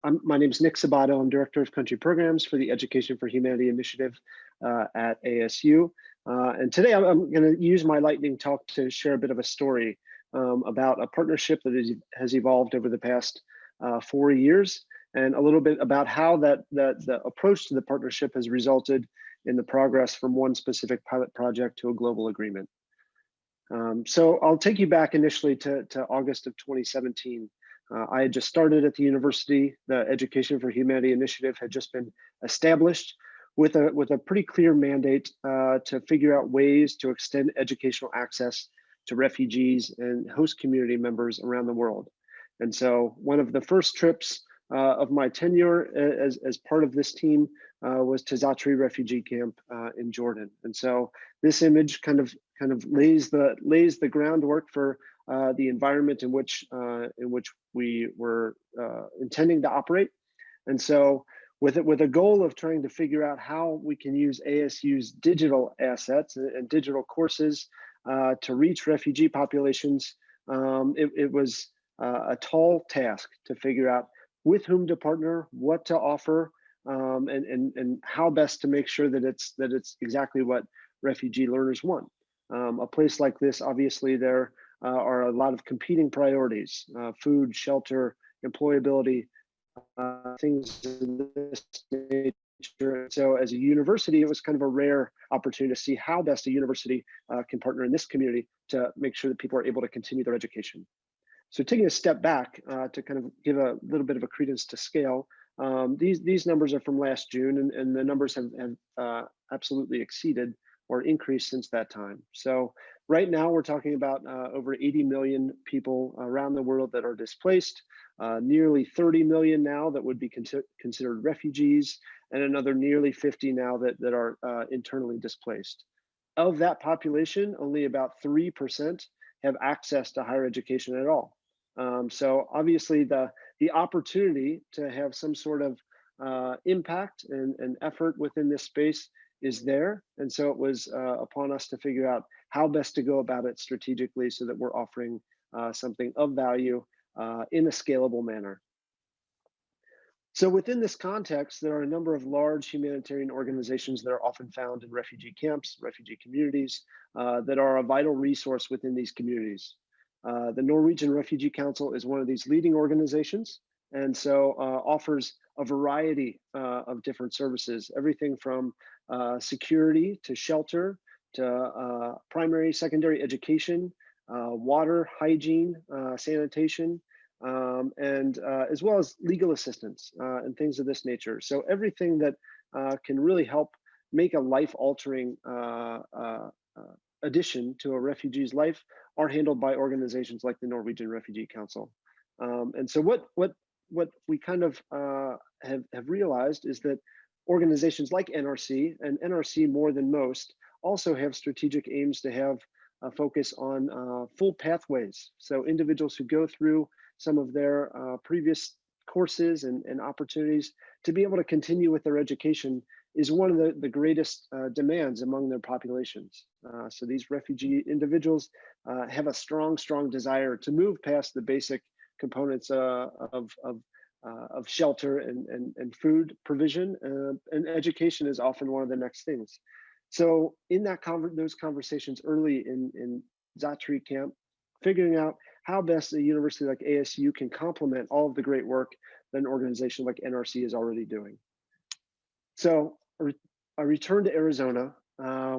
My name is Nick Sabato. I'm Director of Country Programs for the Education for Humanity Initiative at ASU. And today I'm going to use my lightning talk to share a bit of a story about a partnership that has evolved over the past 4 years, and a little bit about how the approach to the partnership has resulted in the progress from one specific pilot project to a global agreement. So I'll take you back initially to August of 2017. I had just started at the university. The Education for Humanity Initiative had just been established with a pretty clear mandate to figure out ways to extend educational access to refugees and host community members around the world. And so one of the first trips of my tenure as part of this team was to Za'atari Refugee Camp in Jordan. And so this image kind of lays the groundwork for the environment in which we were intending to operate. And so with a goal of trying to figure out how we can use ASU's digital assets and digital courses to reach refugee populations, it was a tall task to figure out with whom to partner, what to offer, and how best to make sure that it's exactly what refugee learners want. A place like this, obviously, there are a lot of competing priorities: food, shelter, employability, things of this nature. So as a university, it was kind of a rare opportunity to see how best a university can partner in this community to make sure that people are able to continue their education. So taking a step back to kind of give a little bit of a credence to scale, these numbers are from last June, and the numbers have absolutely exceeded or increased since that time. So right now we're talking about over 80 million people around the world that are displaced, nearly 30 million now that would be considered refugees, and another nearly 50 now that are internally displaced. Of that population, only about 3% have access to higher education at all. So obviously the opportunity to have some sort of impact and effort within this space is there. And so it was upon us to figure out how best to go about it strategically so that we're offering something of value in a scalable manner. So within this context, there are a number of large humanitarian organizations that are often found in refugee camps, refugee communities, that are a vital resource within these communities. The Norwegian Refugee Council is one of these leading organizations, and so offers a variety of different services, everything from security to shelter to primary, secondary education, water, hygiene, sanitation, and as well as legal assistance and things of this nature. So everything that can really help make a life-altering addition to a refugee's life are handled by organizations like the Norwegian Refugee Council. And so what we kind of have realized is that organizations like NRC, and NRC more than most, also have strategic aims to have a focus on full pathways. So individuals who go through some of their previous courses and opportunities to be able to continue with their education is one of the greatest demands among their populations. So these refugee individuals have a strong desire to move past the basic components of shelter and food provision, and education is often one of the next things. So in those conversations early in Za'atari Camp, figuring out how best a university like ASU can complement all of the great work that an organization like NRC is already doing. So I returned to Arizona.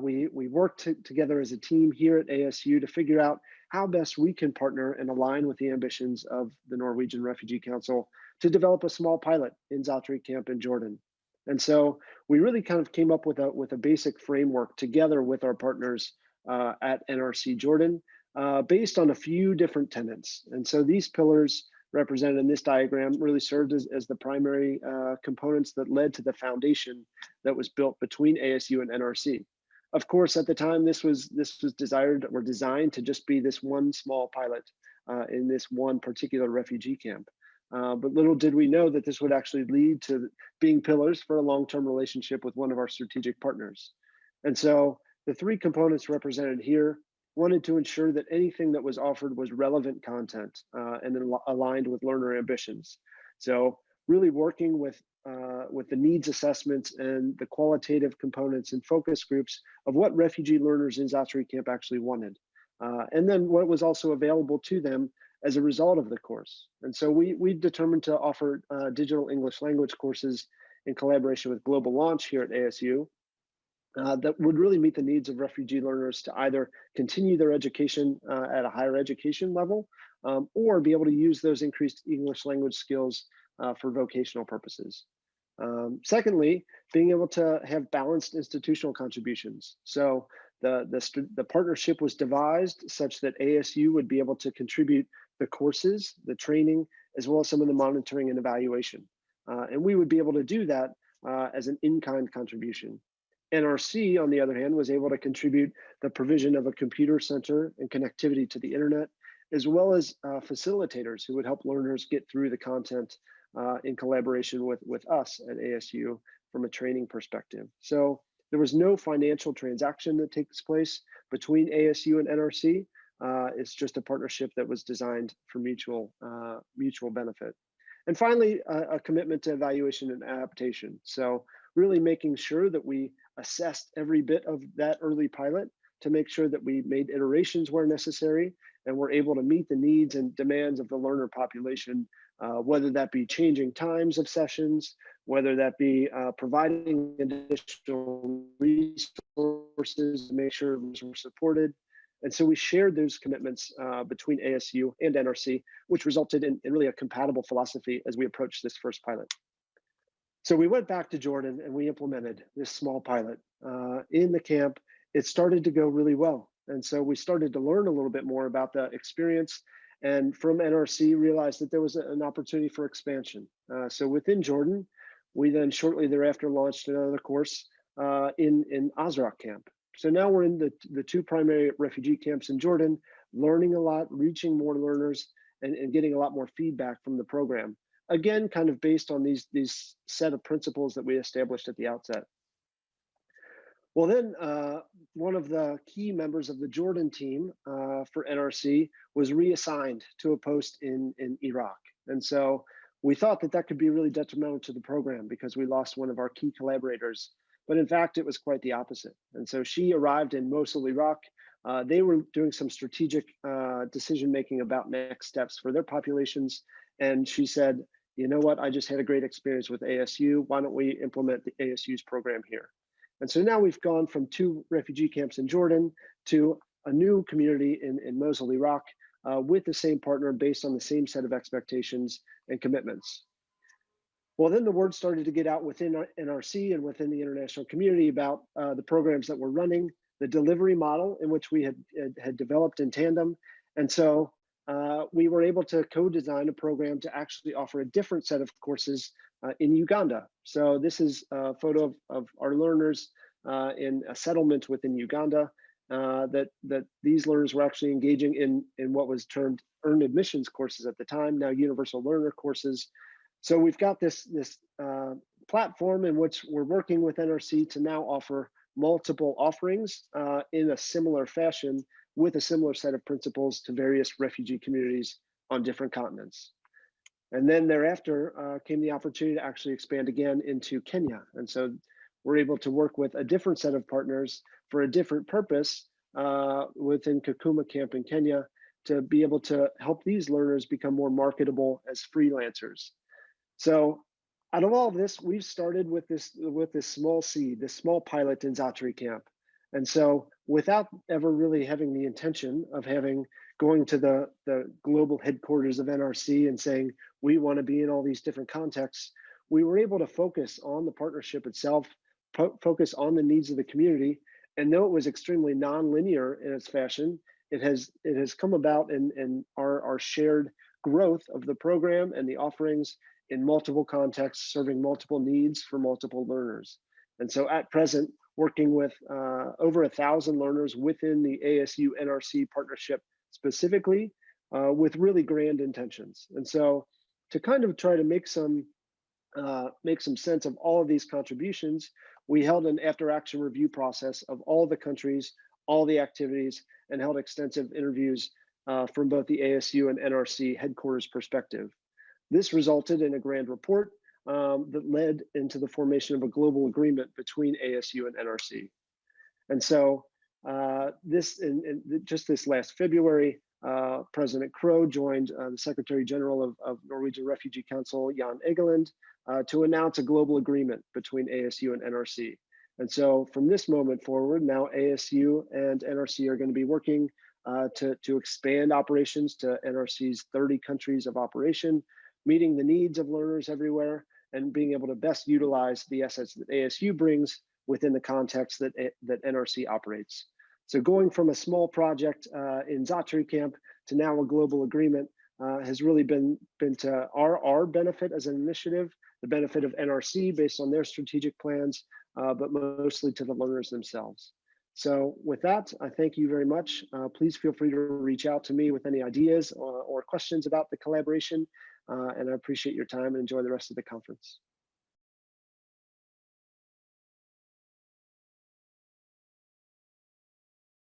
We worked together as a team here at ASU to figure out how best we can partner and align with the ambitions of the Norwegian Refugee Council to develop a small pilot in Za'atari Camp in Jordan. And so we really kind of came up with a basic framework together with our partners at NRC Jordan, based on a few different tenets. And so these pillars represented in this diagram really served as the primary components that led to the foundation that was built between ASU and NRC. Of course, at the time, this was designed to just be this one small pilot in this one particular refugee camp. But little did we know that this would actually lead to being pillars for a long-term relationship with one of our strategic partners. And so the three components represented here wanted to ensure that anything that was offered was relevant content and then aligned with learner ambitions. So really working with the needs assessments and the qualitative components and focus groups of what refugee learners in Za'atari Camp actually wanted. And then what was also available to them as a result of the course. And so we determined to offer digital English language courses in collaboration with Global Launch here at ASU that would really meet the needs of refugee learners to either continue their education at a higher education level or be able to use those increased English language skills for vocational purposes. Secondly, being able to have balanced institutional contributions. So the partnership was devised such that ASU would be able to contribute the courses, the training, as well as some of the monitoring and evaluation. And we would be able to do that as an in-kind contribution. NRC, on the other hand, was able to contribute the provision of a computer center and connectivity to the internet, as well as facilitators who would help learners get through the content in collaboration with us at ASU from a training perspective. So there was no financial transaction that takes place between ASU and NRC. It's just a partnership that was designed for mutual benefit. And finally, a commitment to evaluation and adaptation. So really making sure that we assessed every bit of that early pilot to make sure that we made iterations where necessary and were able to meet the needs and demands of the learner population, whether that be changing times of sessions, whether that be providing additional resources to make sure those were supported. And so we shared those commitments between ASU and NRC, which resulted in really a compatible philosophy as we approached this first pilot. So we went back to Jordan and we implemented this small pilot. In the camp, it started to go really well. And so we started to learn a little bit more about the experience, and from NRC realized that there was an opportunity for expansion. So within Jordan, we then shortly thereafter launched another course in Aza'atari Camp. So now we're in the two primary refugee camps in Jordan, learning a lot, reaching more learners, and getting a lot more feedback from the program. Again, kind of based on these set of principles that we established at the outset. Well, then one of the key members of the Jordan team for NRC was reassigned to a post in Iraq. And so we thought that that could be really detrimental to the program because we lost one of our key collaborators. But in fact, it was quite the opposite. And so she arrived in Mosul, Iraq. They were doing some strategic decision-making about next steps for their populations. And she said, you know what, I just had a great experience with ASU. Why don't we implement the ASU's program here? And so now we've gone from 2 refugee camps in Jordan to a new community in Mosul, Iraq, with the same partner based on the same set of expectations and commitments. Well, then the word started to get out within NRC and within the international community about the programs that we're running, the delivery model in which we had developed in tandem. And so we were able to co-design a program to actually offer a different set of courses in Uganda. So this is a photo of our learners in a settlement within Uganda that these learners were actually engaging in what was termed earned admissions courses at the time, now universal learner courses. So we've got this platform in which we're working with NRC to now offer multiple offerings in a similar fashion with a similar set of principles to various refugee communities on different continents. And then thereafter came the opportunity to actually expand again into Kenya. And so we're able to work with a different set of partners for a different purpose within Kakuma Camp in Kenya to be able to help these learners become more marketable as freelancers. So out of all of this, we've started with this small seed, this small pilot in Za'atari Camp. And so without ever really having the intention of going to the global headquarters of NRC and saying, we want to be in all these different contexts, we were able to focus on the partnership itself, focus on the needs of the community. And though it was extremely nonlinear in its fashion, it has come about in our shared growth of the program and the offerings in multiple contexts, serving multiple needs for multiple learners. And so at present, working with over 1,000 learners within the ASU NRC partnership specifically, with really grand intentions. And so to kind of try to make some sense of all of these contributions, we held an after-action review process of all the countries, all the activities, and held extensive interviews from both the ASU and NRC headquarters perspective. This resulted in a grand report that led into the formation of a global agreement between ASU and NRC. And so just this last February, President Krogh joined the Secretary General of Norwegian Refugee Council, Jan Egeland, to announce a global agreement between ASU and NRC. And so from this moment forward, now ASU and NRC are going to be working to expand operations to NRC's 30 countries of operation, meeting the needs of learners everywhere, and being able to best utilize the assets that ASU brings within the context that NRC operates. So going from a small project in Za'atari Camp to now a global agreement has really been to our benefit as an initiative, the benefit of NRC based on their strategic plans, but mostly to the learners themselves. So with that, I thank you very much. Please feel free to reach out to me with any ideas or questions about the collaboration, and I appreciate your time and enjoy the rest of the conference.